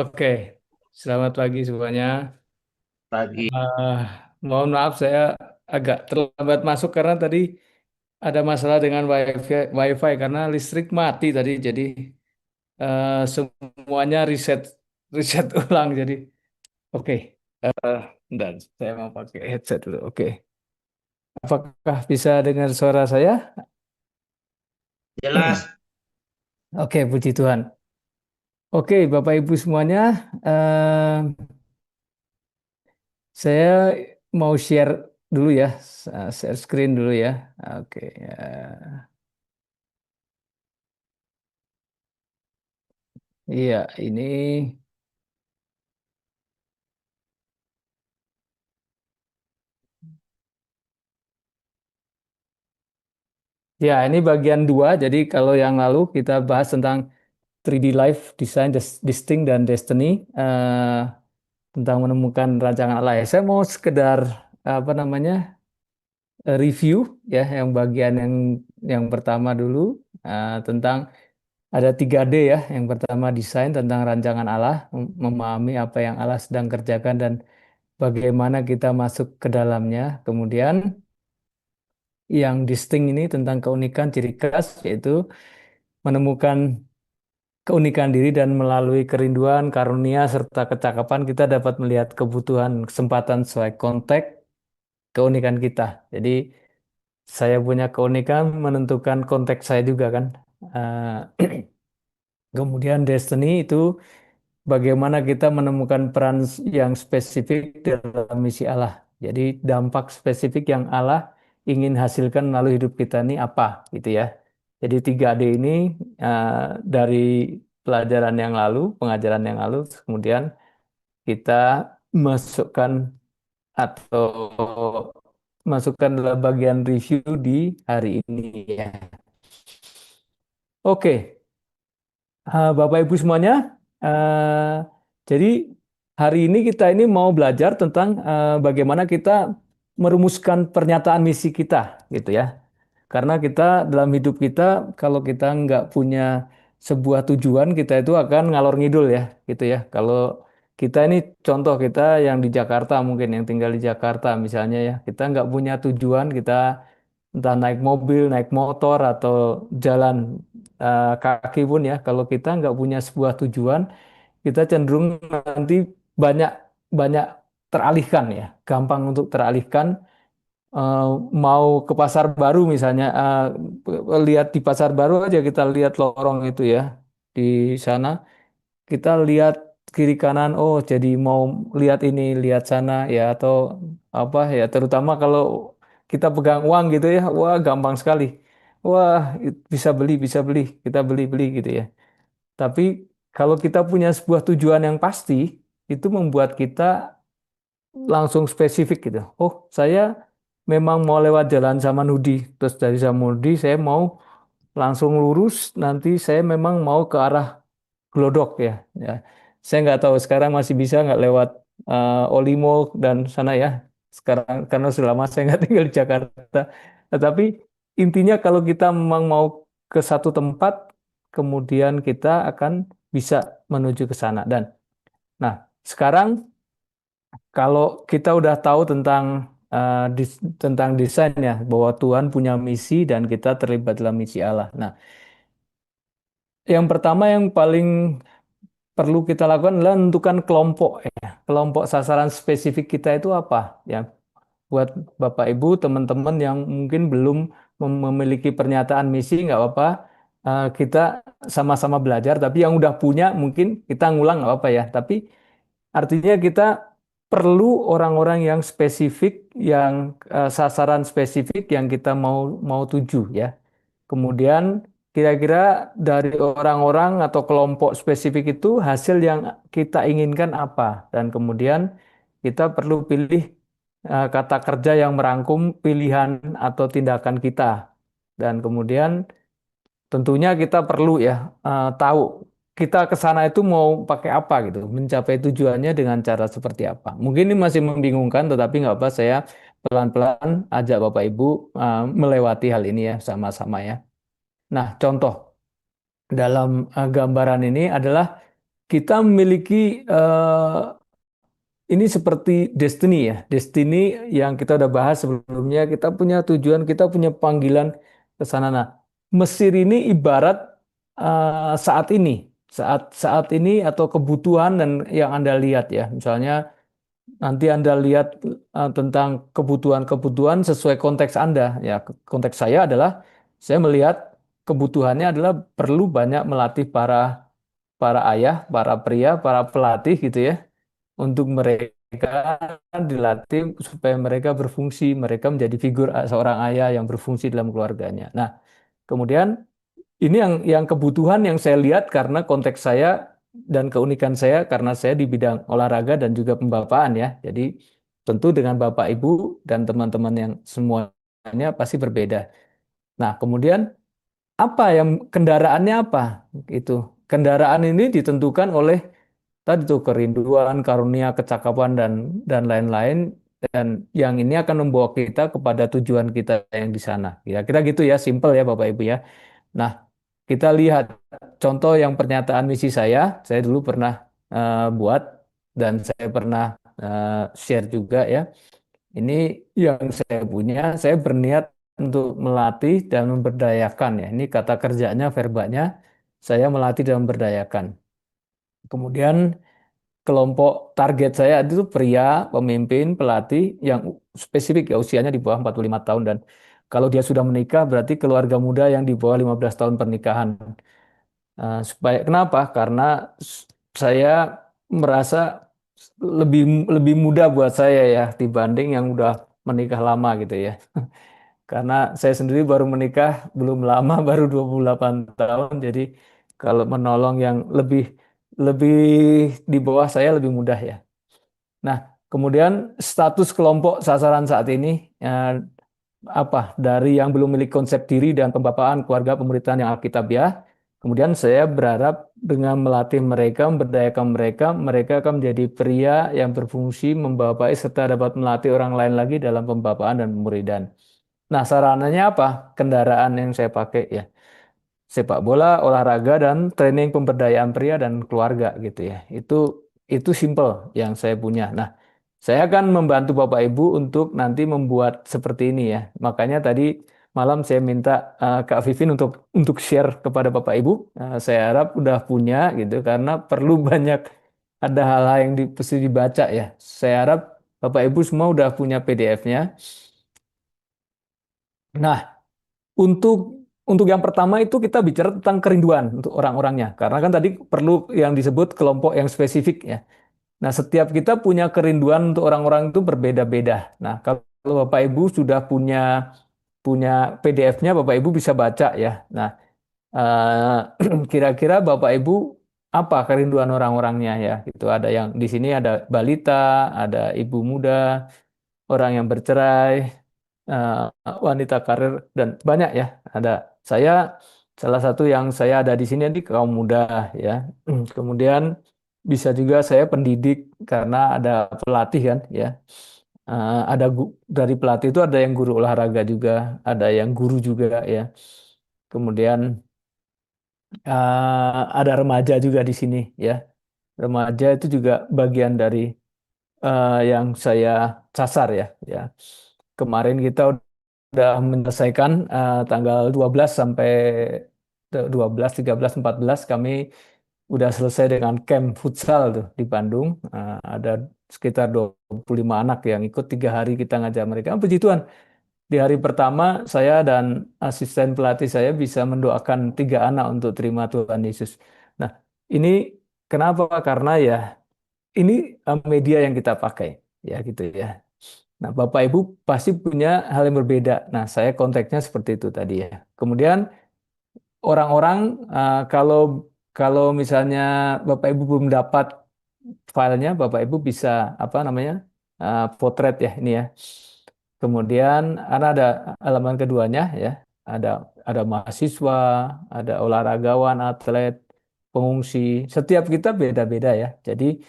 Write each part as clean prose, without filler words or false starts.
Oke, selamat pagi semuanya. Pagi. Eh, Mohon maaf saya agak terlambat masuk karena tadi ada masalah dengan WiFi karena listrik mati tadi. Jadi semuanya reset reset ulang. Jadi oke, bentar, saya mau pakai headset dulu. Oke, apakah bisa dengar suara saya? Jelas. Oke, puji Tuhan. Oke, Bapak Ibu semuanya, saya mau share dulu ya, share screen dulu ya. Oke, iya ini ya ini bagian dua. Jadi kalau yang lalu kita bahas tentang 3D Life Design, Distinct dan Destiny, tentang menemukan rancangan Allah. Ya, saya mau sekedar apa namanya review ya, yang bagian yang pertama dulu tentang ada 3D ya. Yang pertama desain tentang rancangan Allah, memahami apa yang Allah sedang kerjakan dan bagaimana kita masuk ke dalamnya. Kemudian yang distinct ini tentang keunikan ciri khas, yaitu menemukan keunikan diri dan melalui kerinduan, karunia, serta kecakapan kita dapat melihat kebutuhan, kesempatan sesuai konteks keunikan kita. Jadi saya punya keunikan menentukan konteks saya juga kan. Kemudian destiny itu bagaimana kita menemukan peran yang spesifik dalam misi Allah. Jadi dampak spesifik yang Allah ingin hasilkan melalui hidup kita ini apa gitu ya. Jadi 3D ini eh, dari pelajaran yang lalu, pengajaran yang lalu, kemudian kita masukkan atau masukkan dalam bagian review di hari ini ya. Oke, Bapak Ibu semuanya, eh, jadi hari ini kita ini mau belajar tentang bagaimana kita merumuskan pernyataan misi kita, gitu ya. Karena kita dalam hidup kita, kalau kita nggak punya sebuah tujuan, kita itu akan ngalor ngidul ya, gitu ya. Kalau kita ini contoh kita yang di Jakarta mungkin yang tinggal di Jakarta misalnya ya, kita nggak punya tujuan, kita entah naik mobil, naik motor atau jalan kaki pun ya, kalau kita nggak punya sebuah tujuan, kita cenderung nanti banyak banyak teralihkan ya, gampang untuk teralihkan. Eh, Mau ke pasar baru misalnya, lihat di pasar baru aja kita lihat lorong itu ya, di sana kita lihat kiri kanan, oh jadi mau lihat ini, lihat sana ya, atau apa ya, terutama kalau kita pegang uang gitu ya, wah gampang sekali. Wah, bisa beli, kita beli-beli gitu ya. Tapi kalau kita punya sebuah tujuan yang pasti, itu membuat kita langsung spesifik gitu. Oh, saya memang mau lewat jalan Samanhudi, terus dari Samanhudi saya mau langsung lurus, nanti saya memang mau ke arah Glodok ya. Ya, saya nggak tahu sekarang masih bisa nggak lewat Olimo dan sana ya. Sekarang karena sudah lama saya nggak tinggal di Jakarta. Tetapi intinya kalau kita memang mau ke satu tempat, kemudian kita akan bisa menuju ke sana. Dan nah sekarang kalau kita udah tahu tentang tentang desain ya, bahwa Tuhan punya misi dan kita terlibat dalam misi Allah. Nah, yang pertama yang paling perlu kita lakukan adalah menentukan kelompok ya. Kelompok sasaran spesifik kita itu apa ya. Buat Bapak Ibu, teman-teman yang mungkin belum memiliki pernyataan misi, nggak apa-apa. Kita sama-sama belajar, tapi yang udah punya mungkin kita ngulang nggak apa-apa ya. Tapi artinya kita perlu orang-orang yang spesifik, yang sasaran spesifik yang kita mau mau tuju ya. Kemudian kira-kira dari orang-orang atau kelompok spesifik itu hasil yang kita inginkan apa? Dan kemudian kita perlu pilih kata kerja yang merangkum pilihan atau tindakan kita. Dan kemudian tentunya kita perlu ya tahu kita ke sana itu mau pakai apa gitu, mencapai tujuannya dengan cara seperti apa. Mungkin ini masih membingungkan, tetapi nggak apa, saya pelan-pelan ajak Bapak Ibu melewati hal ini ya sama-sama ya. Nah, contoh dalam gambaran ini adalah kita memiliki ini seperti destiny ya, destiny yang kita udah bahas sebelumnya. Kita punya tujuan, kita punya panggilan ke sana. Nah, Mesir ini ibarat saat ini, saat ini atau kebutuhan dan yang Anda lihat ya. Misalnya nanti Anda lihat tentang kebutuhan-kebutuhan sesuai konteks Anda. Ya, konteks saya adalah saya melihat kebutuhannya adalah perlu banyak melatih para para ayah, para pria, para pelatih gitu ya untuk mereka dilatih supaya mereka berfungsi, mereka menjadi figur seorang ayah yang berfungsi dalam keluarganya. Nah, kemudian ini yang kebutuhan yang saya lihat karena konteks saya dan keunikan saya karena saya di bidang olahraga dan juga pembapaan ya. Jadi tentu dengan Bapak Ibu dan teman-teman yang semuanya pasti berbeda. Nah, kemudian apa yang kendaraannya apa? Itu kendaraan ini ditentukan oleh tadi tuh kerinduan, karunia, kecakapan dan lain-lain dan yang ini akan membawa kita kepada tujuan kita yang di sana. Kira-kira gitu ya, simple ya Bapak Ibu ya. Nah, kita lihat contoh yang pernyataan misi saya dulu pernah buat dan saya pernah share juga ya. Ini yang saya punya, saya berniat untuk melatih dan memberdayakan ya. Ini kata kerjanya, verbanya, saya melatih dan memberdayakan. Kemudian kelompok target saya itu pria, pemimpin, pelatih yang spesifik ya usianya di bawah 45 tahun dan kalau dia sudah menikah berarti keluarga muda yang di bawah 15 tahun pernikahan. Supaya kenapa? Karena saya merasa lebih lebih mudah buat saya ya dibanding yang udah menikah lama gitu ya. Karena saya sendiri baru menikah belum lama baru 28 tahun jadi kalau menolong yang lebih lebih di bawah saya lebih mudah ya. Nah, kemudian status kelompok sasaran saat ini apa dari yang belum memiliki konsep diri dan pembapaan keluarga pemerintahan yang alkitabiah. Kemudian saya berharap dengan melatih mereka, memberdayakan mereka, mereka akan menjadi pria yang berfungsi membapai serta dapat melatih orang lain lagi dalam pembapaan dan pemuridan. Nah, sarananya apa? Kendaraan yang saya pakai ya sepak bola, olahraga dan training pemberdayaan pria dan keluarga gitu ya. Itu simple yang saya punya. Nah, saya akan membantu Bapak Ibu untuk nanti membuat seperti ini ya. Makanya tadi malam saya minta Kak Vivin untuk share kepada Bapak Ibu. Saya harap udah punya gitu karena perlu banyak ada hal-hal yang mesti dibaca ya. Saya harap Bapak Ibu semua udah punya PDF-nya. Nah, untuk untuk yang pertama itu kita bicara tentang kerinduan untuk orang-orangnya. Karena kan tadi perlu yang disebut kelompok yang spesifik ya. Nah, setiap kita punya kerinduan untuk orang-orang itu berbeda-beda. Nah, kalau Bapak Ibu sudah punya punya PDF-nya, Bapak Ibu bisa baca ya. Nah, kira-kira Bapak Ibu apa kerinduan orang-orangnya ya? Itu ada yang di sini ada balita, ada ibu muda, orang yang bercerai, eh, wanita karir dan banyak ya. Ada saya salah satu yang saya ada di sini di kaum muda ya. Kemudian bisa juga saya pendidik karena ada pelatih kan ya. Ada dari pelatih itu ada yang guru olahraga juga, ada yang guru juga ya. Kemudian ada remaja juga di sini ya. Remaja itu juga bagian dari yang saya sasar ya. Ya. Kemarin kita udah menyelesaikan tanggal 12 sampai 12, 13, 14 kami udah selesai dengan camp futsal tuh di Bandung. Ada sekitar 25 anak yang ikut 3 hari kita ngajar mereka. Puji Tuhan, di hari pertama saya dan asisten pelatih saya bisa mendoakan 3 anak untuk terima Tuhan Yesus. Nah, ini kenapa? Karena ya ini media yang kita pakai ya gitu ya. Nah, Bapak Ibu pasti punya hal yang berbeda. Nah, saya konteksnya seperti itu tadi ya. Kemudian orang-orang kalau kalau misalnya Bapak Ibu belum dapat filenya, Bapak Ibu bisa apa namanya potret ya ini ya. Kemudian ada halaman keduanya ya, ada ada mahasiswa, ada olahragawan, atlet, pengungsi. Setiap kita beda-beda ya. Jadi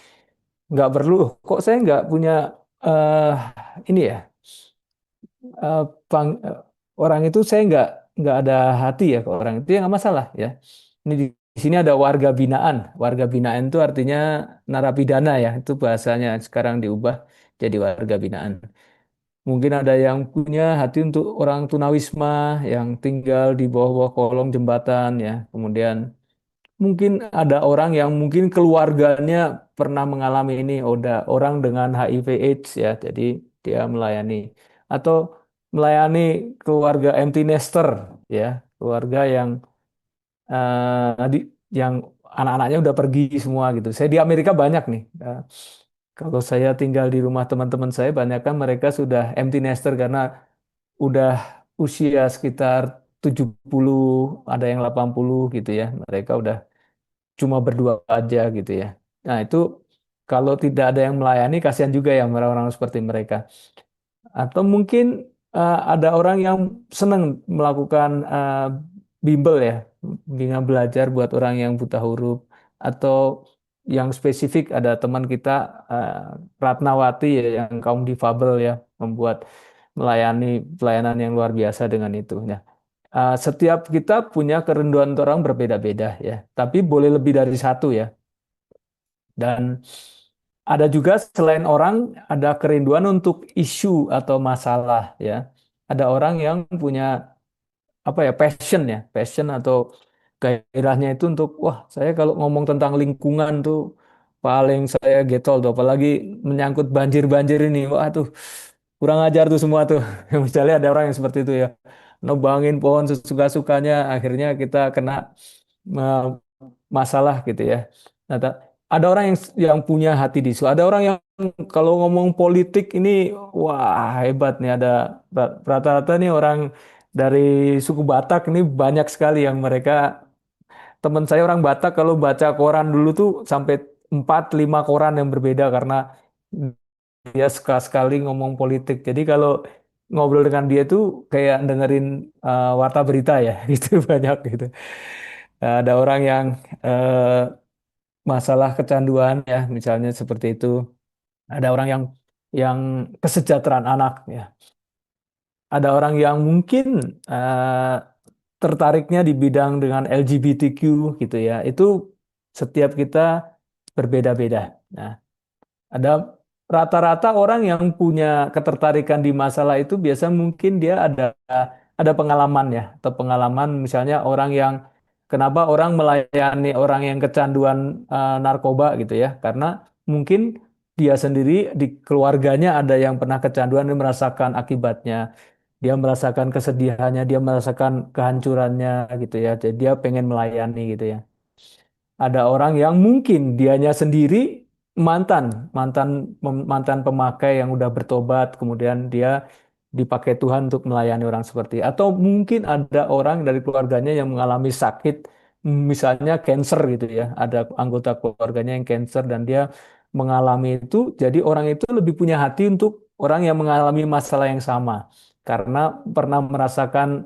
nggak perlu. Kok saya nggak punya eh ini ya eh, orang itu saya nggak ada hati ya ke orang itu ya nggak masalah ya. Ini di sini ada warga binaan. Warga binaan itu artinya narapidana ya. Itu bahasanya sekarang diubah jadi warga binaan. Mungkin ada yang punya hati untuk orang tunawisma yang tinggal di bawah-bawah kolong jembatan ya. Kemudian mungkin ada orang yang mungkin keluarganya pernah mengalami ini, ada orang dengan HIV/AIDS ya, jadi dia melayani atau melayani keluarga empty nester ya, keluarga yang anak-anaknya udah pergi semua gitu. Saya di Amerika banyak nih. Kalau saya tinggal di rumah teman-teman saya, banyak kan mereka sudah empty nester karena udah usia sekitar 70, ada yang 80 gitu ya. Mereka udah cuma berdua aja gitu ya. Nah, itu kalau tidak ada yang melayani, kasihan juga ya orang-orang seperti mereka. Atau mungkin ada orang yang senang melakukan bimbel ya, bimbingan belajar buat orang yang buta huruf. Atau yang spesifik ada teman kita eh, Ratnawati ya, yang kaum difabel ya, membuat melayani pelayanan yang luar biasa dengan itu. Nah, setiap kita punya kerinduan untuk orang berbeda-beda ya, tapi boleh lebih dari satu ya. Dan ada juga selain orang ada kerinduan untuk isu atau masalah ya. Ada orang yang punya apa ya passion atau gairahnya itu untuk wah saya kalau ngomong tentang lingkungan tuh paling saya getol tuh apalagi menyangkut banjir-banjir ini wah tuh kurang ajar tuh semua tuh. Misalnya ada orang yang seperti itu ya, nebangin pohon sesuka-sukanya, akhirnya kita kena eh, masalah gitu ya. Nah, ada orang yang punya hati bisu, ada orang yang kalau ngomong politik ini wah hebat nih, ada rata-rata nih orang dari suku Batak ini banyak sekali yang mereka, teman saya orang Batak kalau baca koran dulu tuh sampai 4-5 koran yang berbeda karena dia suka sekali ngomong politik. Jadi kalau ngobrol dengan dia tuh kayak dengerin warta berita ya, gitu banyak gitu. Ada orang yang eh, masalah kecanduan ya, misalnya seperti itu. Ada orang yang kesejahteraan anak ya. Ada orang yang mungkin tertariknya di bidang dengan LGBTQ gitu ya. Itu setiap kita berbeda-beda. Nah, ada rata-rata orang yang punya ketertarikan di masalah itu biasa mungkin dia ada pengalaman ya, atau pengalaman misalnya orang yang kenapa orang melayani orang yang kecanduan narkoba gitu ya, karena mungkin dia sendiri di keluarganya ada yang pernah kecanduan dan merasakan akibatnya, dia merasakan kesedihannya, dia merasakan kehancurannya gitu ya, jadi dia pengen melayani gitu ya. Ada orang yang mungkin dianya sendiri mantan, mantan mantan pemakai yang udah bertobat, kemudian dia dipakai Tuhan untuk melayani orang seperti. Atau mungkin ada orang dari keluarganya yang mengalami sakit, misalnya cancer gitu ya. Ada anggota keluarganya yang cancer dan dia mengalami itu, jadi orang itu lebih punya hati untuk orang yang mengalami masalah yang sama karena pernah merasakan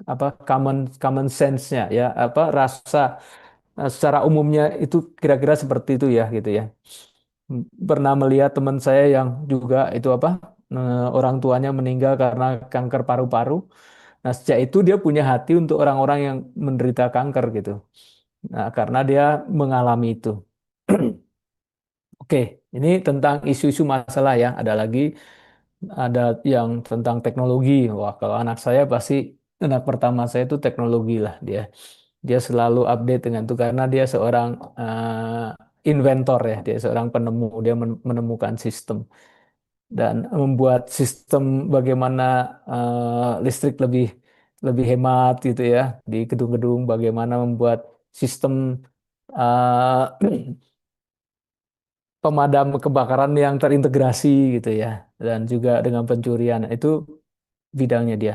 apa common common sense-nya ya, apa rasa. Nah, secara umumnya itu kira-kira seperti itu ya gitu ya. Pernah melihat teman saya yang juga itu apa orang tuanya meninggal karena kanker paru-paru. Nah, sejak itu dia punya hati untuk orang-orang yang menderita kanker gitu. Nah, karena dia mengalami itu. Oke, ini tentang isu-isu masalah ya. Ada lagi, ada yang tentang teknologi. Wah, kalau anak saya pasti anak pertama saya itu teknologi lah dia. Dia selalu update dengan itu karena dia seorang inventor ya, dia seorang penemu, dia menemukan sistem dan membuat sistem bagaimana listrik lebih lebih hemat gitu ya di gedung-gedung, bagaimana membuat sistem eh, pemadam kebakaran yang terintegrasi gitu ya, dan juga dengan pencurian itu bidangnya dia.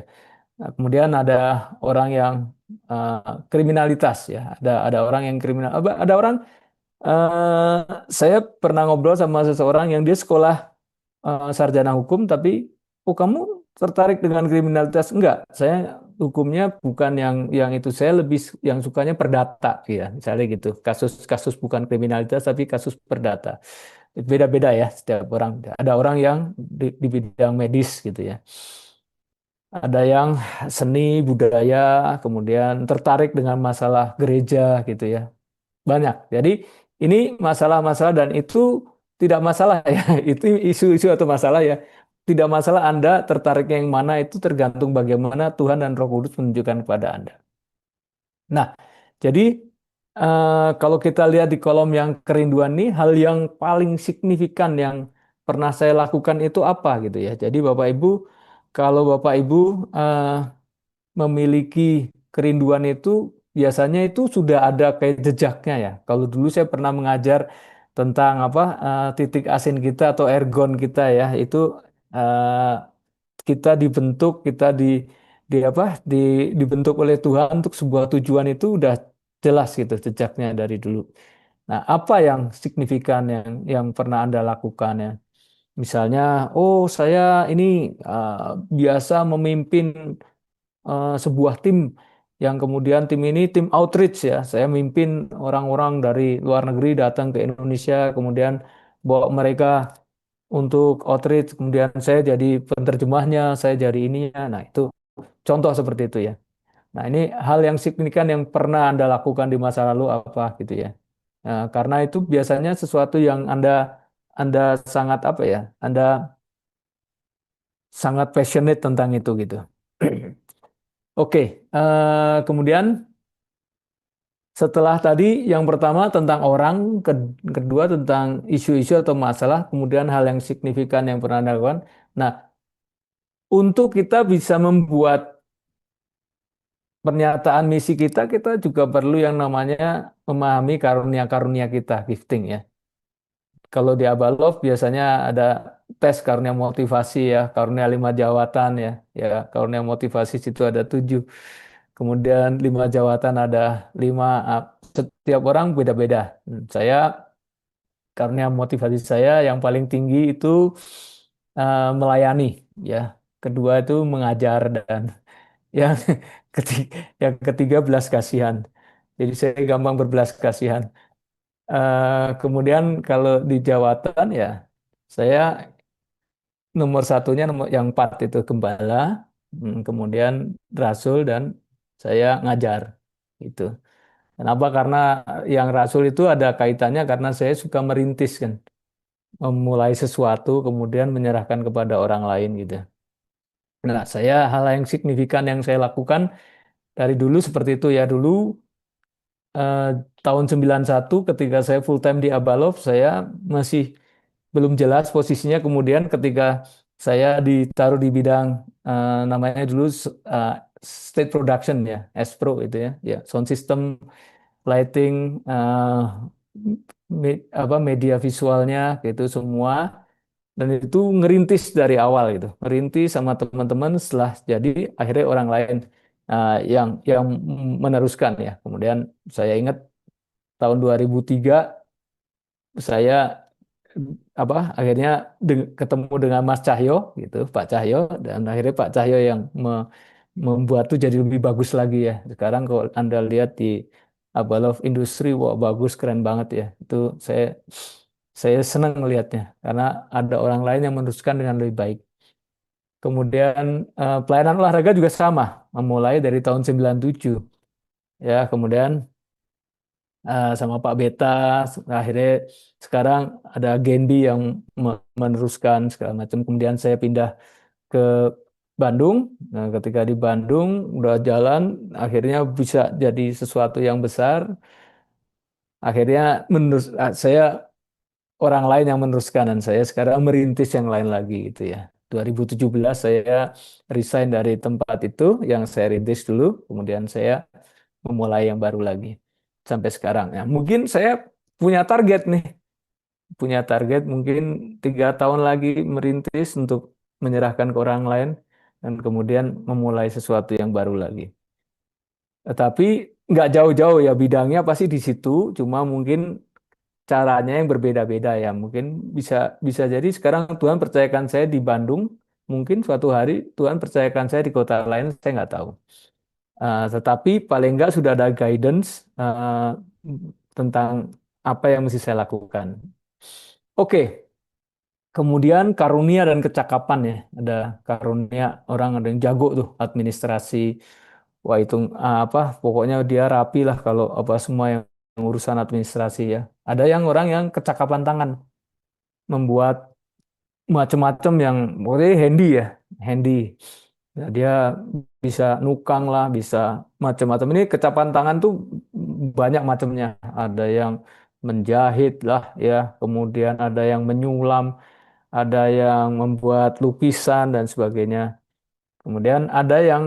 Nah, kemudian ada orang yang eh, kriminalitas ya, ada orang yang kriminal, ada orang eh, saya pernah ngobrol sama seseorang yang dia sekolah sarjana hukum, tapi oh kamu tertarik dengan kriminalitas? Enggak, saya hukumnya bukan yang itu, saya lebih yang sukanya perdata ya, misalnya gitu. Kasus-kasus bukan kriminalitas tapi kasus perdata. Beda-beda ya setiap orang. Ada orang yang di bidang medis gitu ya. ada yang seni, budaya, kemudian tertarik dengan masalah gereja gitu ya. Banyak. Jadi ini masalah-masalah dan itu tidak masalah ya. Itu isu-isu atau masalah ya. Tidak masalah Anda tertariknya yang mana itu tergantung bagaimana Tuhan dan Roh Kudus menunjukkan kepada Anda. Nah, jadi kalau kita lihat di kolom yang kerinduan nih, hal yang paling signifikan yang pernah saya lakukan itu apa gitu ya. Jadi Bapak Ibu, kalau Bapak Ibu eh, memiliki kerinduan itu biasanya itu sudah ada kayak jejaknya ya. Kalau dulu saya pernah mengajar tentang apa titik asin kita atau ergon kita ya, itu eh, kita dibentuk, kita di apa di dibentuk oleh Tuhan untuk sebuah tujuan itu udah jelas gitu jejaknya dari dulu. Nah, apa yang signifikan yang pernah Anda lakukan ya? Misalnya, oh saya ini eh, biasa memimpin sebuah tim yang kemudian tim ini tim outreach ya. Saya mimpin orang-orang dari luar negeri datang ke Indonesia, kemudian bawa mereka untuk outreach, kemudian saya jadi penerjemahnya, saya jadi ininya. Nah, itu contoh seperti itu ya. Nah, ini hal yang signifikan yang pernah Anda lakukan di masa lalu apa gitu ya. Nah, karena itu biasanya sesuatu yang Anda sangat apa ya? Anda sangat passionate tentang itu gitu. Oke, kemudian setelah tadi yang pertama tentang orang, kedua tentang isu-isu atau masalah, kemudian hal yang signifikan yang pernah Anda lakukan. Nah, untuk kita bisa membuat pernyataan misi kita, kita juga perlu yang namanya memahami karunia-karunia kita, gifting ya. Kalau di Abalov biasanya ada tes karunia motivasi ya, karunia 5 jawatan ya, ya karunia motivasi situ ada 7. Kemudian 5 jawatan ada 5. Setiap orang beda-beda. Saya karunia motivasi saya yang paling tinggi itu melayani ya. Kedua itu mengajar dan yang ketiga, yang ketiga belas kasihan. Jadi saya gampang berbelas kasihan. Kemudian kalau di jawatan ya saya nomor satunya nomor yang 4 itu gembala, kemudian rasul dan saya ngajar itu. Kenapa? Karena yang rasul itu ada kaitannya karena saya suka merintis kan, memulai sesuatu kemudian menyerahkan kepada orang lain gitu. Nah, saya hal yang signifikan yang saya lakukan dari dulu seperti itu ya. Dulu eh, tahun 91 ketika saya full time di Abalov, saya masih belum jelas posisinya. Kemudian ketika saya ditaruh di bidang namanya dulu eh, state production ya, S-Pro itu ya, ya sound system, lighting, apa media visualnya gitu semua. Dan itu ngerintis dari awal gitu, ngerintis sama teman-teman setelah jadi akhirnya orang lain yang meneruskan ya. Kemudian saya ingat tahun 2003 saya apa akhirnya ketemu dengan Mas Cahyo gitu, Pak Cahyo dan akhirnya Pak Cahyo yang membuat tuh jadi lebih bagus lagi ya. Sekarang kalau Anda lihat di Abalov Industri, wah bagus keren banget ya. Itu saya senang melihatnya karena ada orang lain yang meneruskan dengan lebih baik. Kemudian pelayanan olahraga juga sama, memulai dari tahun 97 ya. Kemudian sama Pak Beta. Akhirnya sekarang ada Genbi yang meneruskan segala macam. Kemudian saya pindah ke Bandung. Nah, ketika di Bandung udah jalan, akhirnya bisa jadi sesuatu yang besar. Akhirnya saya orang lain yang meneruskan dan saya sekarang merintis yang lain lagi gitu ya. 2017 saya resign dari tempat itu yang saya rintis dulu, kemudian saya memulai yang baru lagi sampai sekarang. Ya, mungkin saya punya target nih, punya target mungkin 3 tahun lagi merintis untuk menyerahkan ke orang lain dan kemudian memulai sesuatu yang baru lagi. Tetapi nggak jauh-jauh ya bidangnya pasti di situ, cuma mungkin caranya yang berbeda-beda ya. Mungkin bisa bisa jadi sekarang Tuhan percayakan saya di Bandung, mungkin suatu hari Tuhan percayakan saya di kota lain, saya nggak tahu. Tetapi paling nggak sudah ada guidance tentang apa yang mesti saya lakukan. Oke, Kemudian karunia dan kecakapan ya. Ada karunia orang ada yang jago tuh administrasi. Wah itu apa? Pokoknya dia rapi lah kalau apa semua yang urusan administrasi ya. Ada yang orang yang kecakapan tangan membuat macam-macam yang pokoknya handy ya, handy. Ya, dia bisa nukang lah, bisa macam-macam. Ini kecapan tangan tuh banyak macamnya. Ada yang menjahit lah ya, kemudian ada yang menyulam, ada yang membuat lukisan dan sebagainya. Kemudian ada yang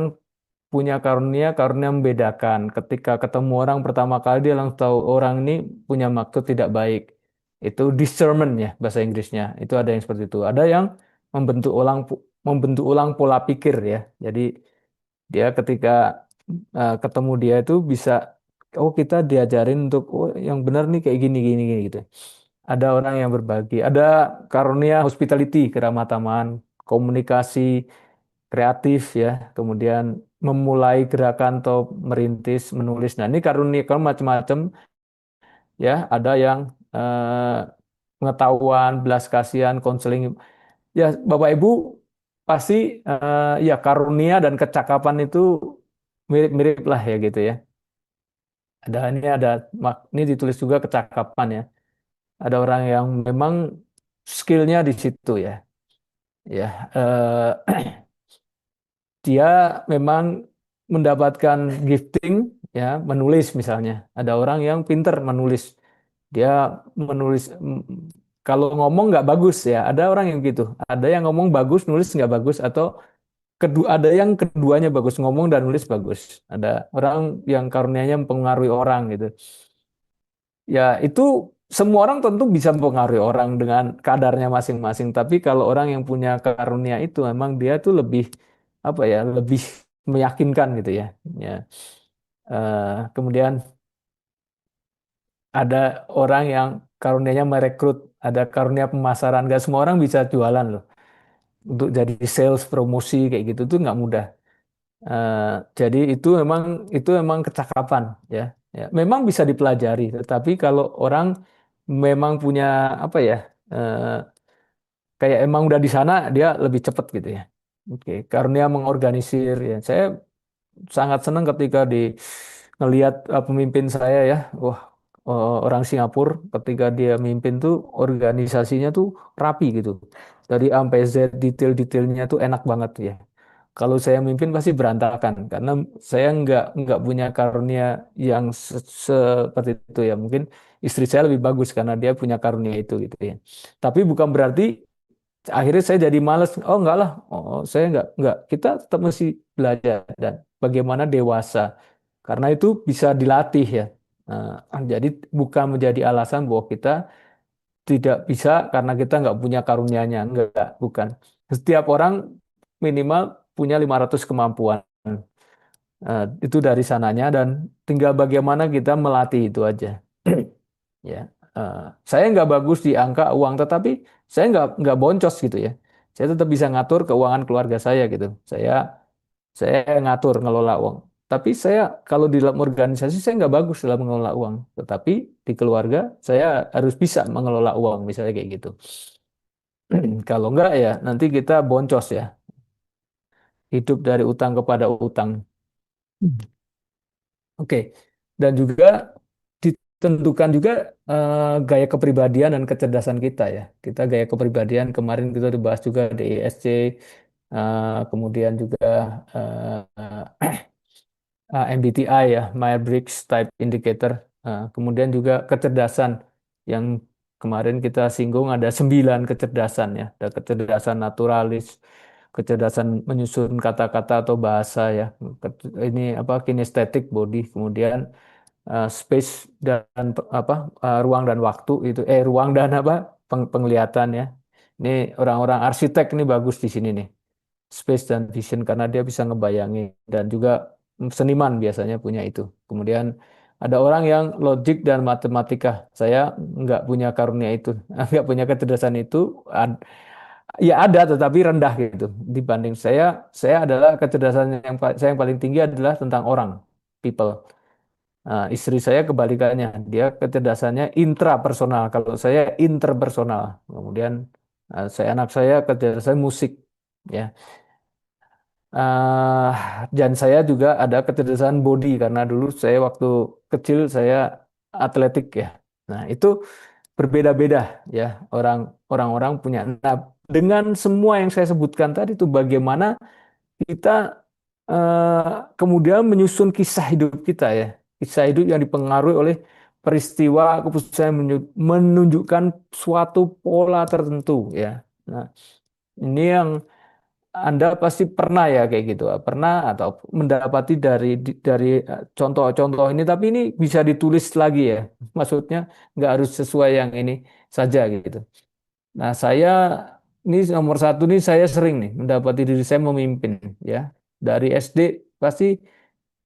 punya karunia, karunia membedakan. Ketika ketemu orang pertama kali dia langsung tahu orang ini punya maksud tidak baik. Itu discernment ya bahasa Inggrisnya. Itu ada yang seperti itu. Ada yang membentuk ulang pola pikir ya. Jadi dia ketika ketemu dia itu bisa oh kita diajarin untuk oh yang benar nih kayak gini gini gini gitu. Ada orang yang berbagi, ada karunia hospitality, keramah tamahan, komunikasi kreatif ya, kemudian memulai gerakan atau merintis, menulis. Nah, ini karunia kan macam-macam ya, ada yang pengetahuan, belas kasihan, konseling. Ya, Bapak Ibu pasti ya karunia dan kecakapan itu mirip-mirip lah ya gitu ya. Ini ditulis juga kecakapan ya. Ada orang yang memang skillnya di situ ya. Ya, dia memang mendapatkan gifting ya menulis misalnya. Ada orang yang pinter menulis. Dia menulis kalau ngomong nggak bagus ya. Ada orang yang gitu. Ada yang ngomong bagus, nulis nggak bagus atau ada yang keduanya bagus, ngomong dan nulis bagus. Ada orang yang karunianya mempengaruhi orang gitu. Ya, itu semua orang tentu bisa mempengaruhi orang dengan kadarnya masing-masing. Tapi kalau orang yang punya karunia itu memang dia tuh lebih apa ya, lebih meyakinkan gitu ya. Ya. Kemudian ada orang yang karunianya merekrut, ada karunia pemasaran. Gak semua orang bisa jualan loh. Untuk jadi sales promosi kayak gitu tuh nggak mudah. Eh, jadi itu memang kecakapan ya. Ya, memang bisa dipelajari, tetapi kalau orang memang punya apa ya, eh, kayak emang udah di sana dia lebih cepat gitu ya. Oke, karunia mengorganisir ya. Saya sangat senang ketika ngelihat pemimpin saya ya, wah orang Singapura ketika dia mimpin tuh organisasinya tuh rapi gitu. Dari A sampai Z detail-detailnya tuh enak banget ya. Kalau saya mimpin pasti berantakan karena saya nggak punya karunia yang seperti itu ya. Mungkin istri saya lebih bagus karena dia punya karunia itu gitu ya. Tapi bukan berarti akhirnya saya jadi malas. Oh enggak lah, saya enggak. Kita tetap mesti belajar dan bagaimana dewasa karena itu bisa dilatih ya. Jadi bukan menjadi alasan bahwa kita tidak bisa karena kita nggak punya karunianya. Enggak, bukan. Setiap orang minimal punya 500 kemampuan. Itu dari sananya dan tinggal bagaimana kita melatih itu aja. Ya, Eh, saya nggak bagus di angka uang, tetapi saya nggak boncos gitu ya. Saya tetap bisa ngatur keuangan keluarga saya gitu. Saya ngatur ngelola uang. Tapi saya kalau di dalam organisasi saya nggak bagus dalam mengelola uang. Tetapi di keluarga saya harus bisa mengelola uang, misalnya kayak gitu. Kalau nggak ya nanti kita boncos ya. Hidup dari utang kepada utang. Oke, dan juga ditentukan juga gaya kepribadian dan kecerdasan kita ya. Kita gaya kepribadian kemarin kita dibahas juga di ESC, kemudian juga MBTI ya, Myers-Briggs Type Indicator. Kemudian juga kecerdasan yang kemarin kita singgung ada 9 kecerdasan ya. Ada kecerdasan naturalis, kecerdasan menyusun kata-kata atau bahasa ya. Ini apa kinestetik body, kemudian space dan ruang dan waktu itu ruang dan apa penglihatan ya. Ini orang-orang arsitek ini bagus di sini nih. Space dan vision karena dia bisa ngebayangin dan juga seniman biasanya punya itu. Kemudian ada orang yang logik dan matematika. Saya nggak punya karunia itu, nggak punya kecerdasan itu. Ya ada tetapi rendah gitu dibanding saya. Saya adalah kecerdasan saya yang paling tinggi adalah tentang orang, people. Nah, istri saya kebalikannya, dia kecerdasannya intrapersonal. Kalau saya interpersonal. Kemudian Anak saya kecerdasan musik, ya. Eh, dan saya juga ada kecerdasan body karena dulu saya waktu kecil saya atletik, ya. Nah, itu berbeda-beda, ya, orang-orang punya. Nah, dengan semua yang saya sebutkan tadi itu bagaimana kita kemudian menyusun kisah hidup kita, ya. Kisah hidup yang dipengaruhi oleh peristiwa keputusan yang menunjukkan suatu pola tertentu, ya. Nah, ini yang Anda pasti pernah, ya, kayak gitu, pernah atau mendapati dari contoh-contoh ini, tapi ini bisa ditulis lagi, ya. Maksudnya nggak harus sesuai yang ini saja gitu. Nah, saya ini nomor satu nih, saya sering nih mendapati diri saya memimpin, ya. Dari SD pasti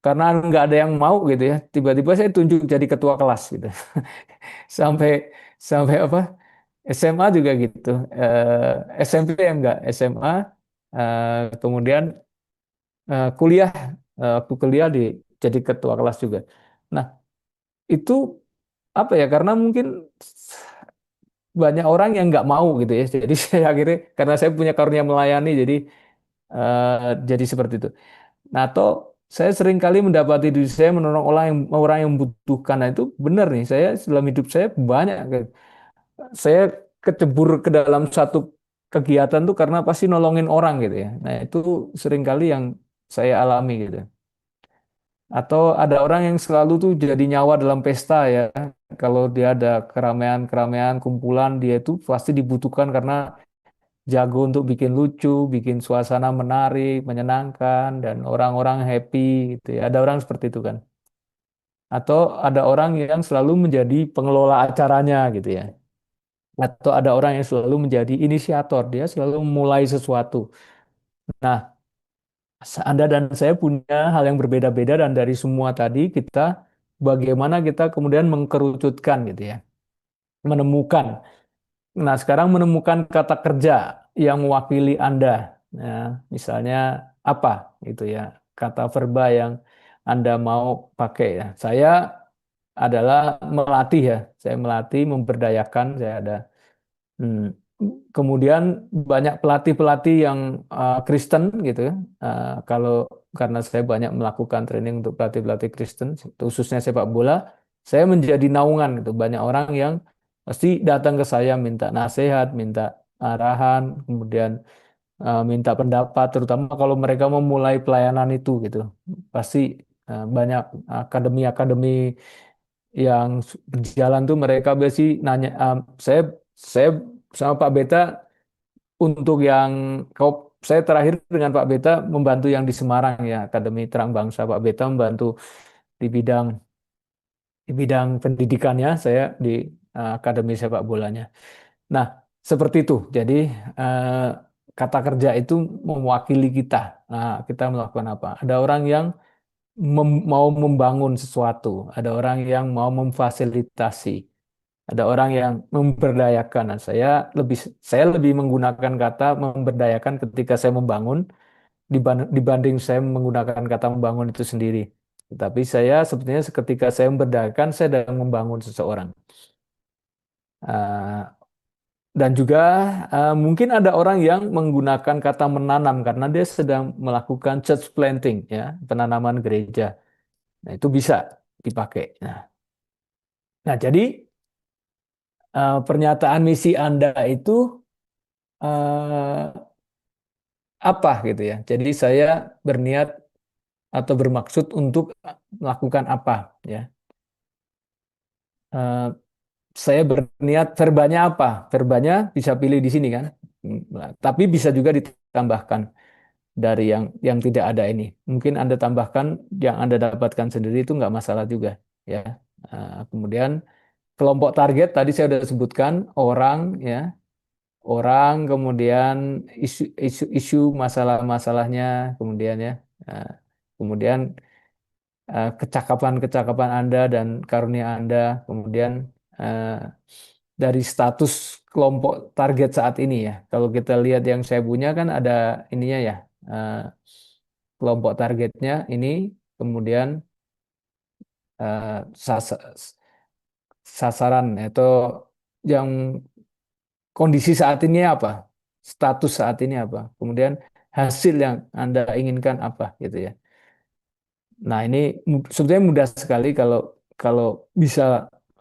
karena nggak ada yang mau gitu, ya. Tiba-tiba saya tunjuk jadi ketua kelas gitu. Sampai sampai apa? SMA juga gitu. SMP enggak, SMA. Kemudian kuliah, aku kuliah jadi ketua kelas juga. Nah, itu apa ya? Karena mungkin banyak orang yang nggak mau gitu, ya. Jadi saya akhirnya karena saya punya karunia melayani, jadi seperti itu. Nah, atau saya sering kali mendapati diri saya menolong orang yang membutuhkan. Nah, itu benar nih. Saya dalam hidup saya banyak, saya kecebur ke dalam satu kegiatan tuh karena pasti nolongin orang gitu, ya. Nah, itu sering kali yang saya alami gitu. Atau ada orang yang selalu tuh jadi nyawa dalam pesta, ya. Kalau dia ada keramaian-keramaian, kumpulan, dia itu pasti dibutuhkan karena jago untuk bikin lucu, bikin suasana menarik, menyenangkan, dan orang-orang happy gitu, ya. Ada orang seperti itu kan. Atau ada orang yang selalu menjadi pengelola acaranya gitu, ya. Atau ada orang yang selalu menjadi inisiator, dia selalu memulai sesuatu. Nah, Anda dan saya punya hal yang berbeda-beda, dan dari semua tadi kita bagaimana kita kemudian mengkerucutkan gitu, ya. Menemukan. Nah, sekarang menemukan kata kerja yang mewakili Anda. Nah, misalnya apa itu, ya, kata verba yang Anda mau pakai, ya. Saya adalah melatih, ya. Saya melatih, memberdayakan. Saya ada. Hmm. Kemudian banyak pelatih-pelatih yang Kristen gitu, ya. Kalau karena saya banyak melakukan training untuk pelatih-pelatih Kristen, khususnya sepak bola, saya menjadi naungan gitu. Banyak orang yang pasti datang ke saya minta nasihat, minta arahan, kemudian minta pendapat, terutama kalau mereka memulai pelayanan itu gitu. Pasti banyak akademi-akademi yang berjalan tuh mereka biasa nanya, saya sama Pak Beta untuk yang kau saya terakhir dengan Pak Beta membantu yang di Semarang, ya, Akademi Terang Bangsa. Pak Beta membantu di bidang pendidikannya, saya di Akademi sepak bolanya. Nah, seperti itu. Jadi eh, kata kerja itu mewakili kita. Nah, kita melakukan apa? Ada orang yang mau membangun sesuatu, ada orang yang mau memfasilitasi, ada orang yang memberdayakan. Nah, saya lebih menggunakan kata memberdayakan ketika saya membangun dibanding saya menggunakan kata membangun itu sendiri. Tapi saya sebetulnya ketika saya memberdayakan, saya sedang membangun seseorang. Eh, dan juga mungkin ada orang yang menggunakan kata menanam karena dia sedang melakukan church planting, ya, penanaman gereja. Nah, itu bisa dipakai. Nah, jadi pernyataan misi Anda itu eh, apa gitu, ya. Jadi saya berniat atau bermaksud untuk melakukan apa, ya. Eh, saya berniat verbanya apa? Verbanya bisa pilih di sini kan. Nah, tapi bisa juga ditambahkan dari yang tidak ada ini. Mungkin Anda tambahkan yang Anda dapatkan sendiri itu nggak masalah juga, ya. Kemudian kelompok target tadi saya sudah sebutkan orang, ya. Orang, kemudian isu-isu masalah-masalahnya, kemudian, ya. Nah, kemudian kecakapan-kecakapan Anda dan karunia Anda, kemudian eh, dari status kelompok target saat ini, ya. Kalau kita lihat yang saya punya kan ada ininya, ya. eh, Kelompok targetnya ini, kemudian eh, sas- sasaran atau yang kondisi saat ini apa, status saat ini apa, kemudian hasil yang Anda inginkan apa gitu ya. Nah, ini sebetulnya mudah sekali kalau kalau bisa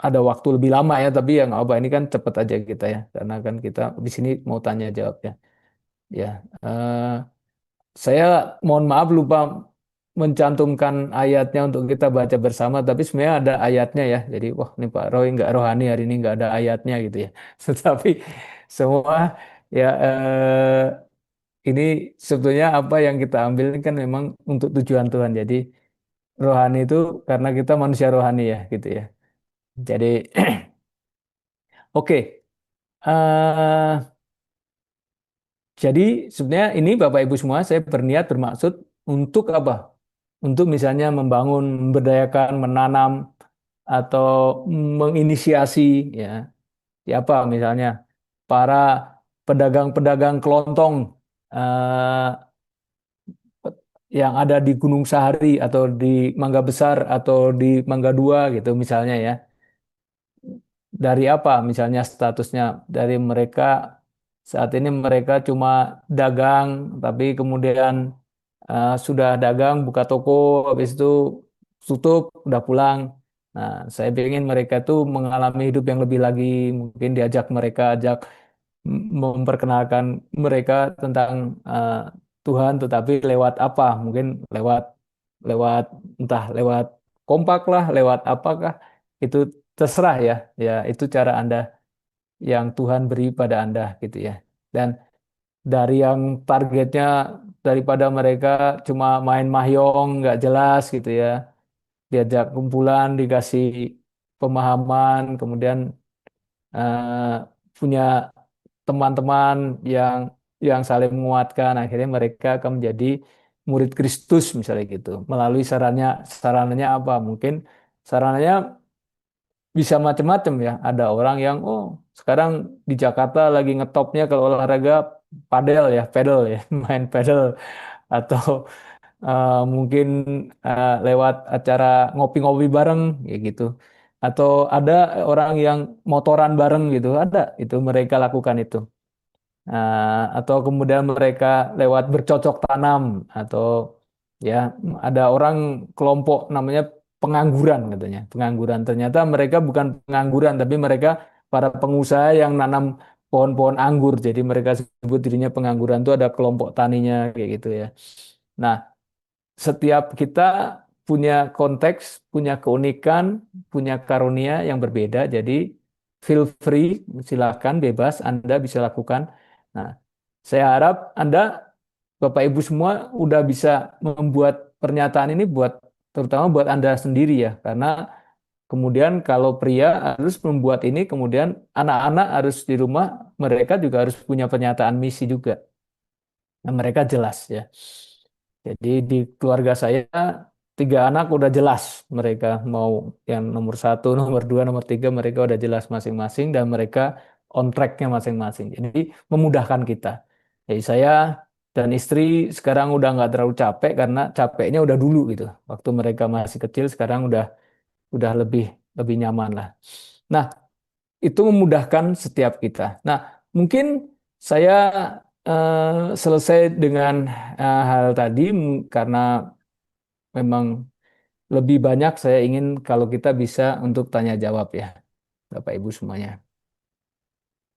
ada waktu lebih lama ya, tapi ya nggak apa, ini kan cepet aja kita ya, karena kan kita di sini mau tanya jawab ya. Ya, eh, saya mohon maaf lupa mencantumkan ayatnya untuk kita baca bersama, tapi sebenarnya ada ayatnya ya. Jadi, wah ini Pak Roy nggak rohani hari ini nggak ada ayatnya gitu ya. Tetapi semua ya ini sebetulnya apa yang kita ambil ini kan memang untuk tujuan Tuhan. Jadi rohani itu karena kita manusia rohani ya gitu ya. Jadi oke. Jadi sebenarnya ini Bapak Ibu semua saya berniat bermaksud untuk apa? Untuk misalnya membangun, memberdayakan, menanam atau menginisiasi ya. Siapa misalnya para pedagang-pedagang kelontong eh, yang ada di Gunung Sahari atau di Mangga Besar atau di Mangga Dua gitu misalnya ya. Dari apa misalnya statusnya? Dari mereka saat ini mereka cuma dagang, tapi kemudian sudah dagang, buka toko, habis itu tutup, udah pulang. Nah, saya ingin mereka tuh mengalami hidup yang lebih lagi, mungkin diajak mereka, ajak memperkenalkan mereka tentang eh, Tuhan, tetapi lewat apa? Mungkin lewat lewat entah lewat kompak lah, lewat apakah itu terserah ya. Ya, itu cara Anda yang Tuhan beri pada Anda gitu ya. Dan dari yang targetnya daripada mereka cuma main mahjong nggak jelas gitu ya, diajak kumpulan, dikasih pemahaman, kemudian punya teman-teman yang saling menguatkan, akhirnya mereka akan menjadi murid Kristus misalnya gitu. Melalui sarananya apa? Mungkin sarananya bisa macam-macam ya. Ada orang yang sekarang di Jakarta lagi ngetopnya kalau olahraga padel ya, pedal ya, main pedal atau mungkin lewat acara ngopi-ngopi bareng ya gitu. Atau ada orang yang motoran bareng gitu, ada itu mereka lakukan itu. Atau kemudian mereka lewat bercocok tanam atau ya ada orang kelompok namanya pengangguran katanya. Pengangguran ternyata mereka bukan pengangguran tapi mereka para pengusaha yang nanam pohon-pohon anggur. Jadi mereka sebut dirinya pengangguran itu ada kelompok taninya kayak gitu ya. Nah, setiap kita punya konteks, punya keunikan, punya karunia yang berbeda. Jadi feel free, silakan bebas Anda bisa lakukan. Nah, saya harap Anda Bapak Ibu semua udah bisa membuat pernyataan ini buat terutama buat Anda sendiri ya. Karena kemudian kalau pria harus membuat ini, kemudian anak-anak harus di rumah mereka juga harus punya pernyataan misi juga. Nah, mereka jelas ya. Jadi di keluarga saya 3 anak udah jelas mereka mau yang nomor satu, nomor dua, nomor tiga mereka udah jelas masing-masing dan mereka on tracknya masing-masing. Jadi memudahkan kita. Jadi saya dan istri sekarang udah nggak terlalu capek karena capeknya udah dulu gitu. Waktu mereka masih kecil sekarang udah lebih lebih nyaman lah. Nah, itu memudahkan setiap kita. Nah, mungkin saya selesai dengan hal tadi karena memang lebih banyak saya ingin kalau kita bisa untuk tanya jawab ya, Bapak Ibu semuanya.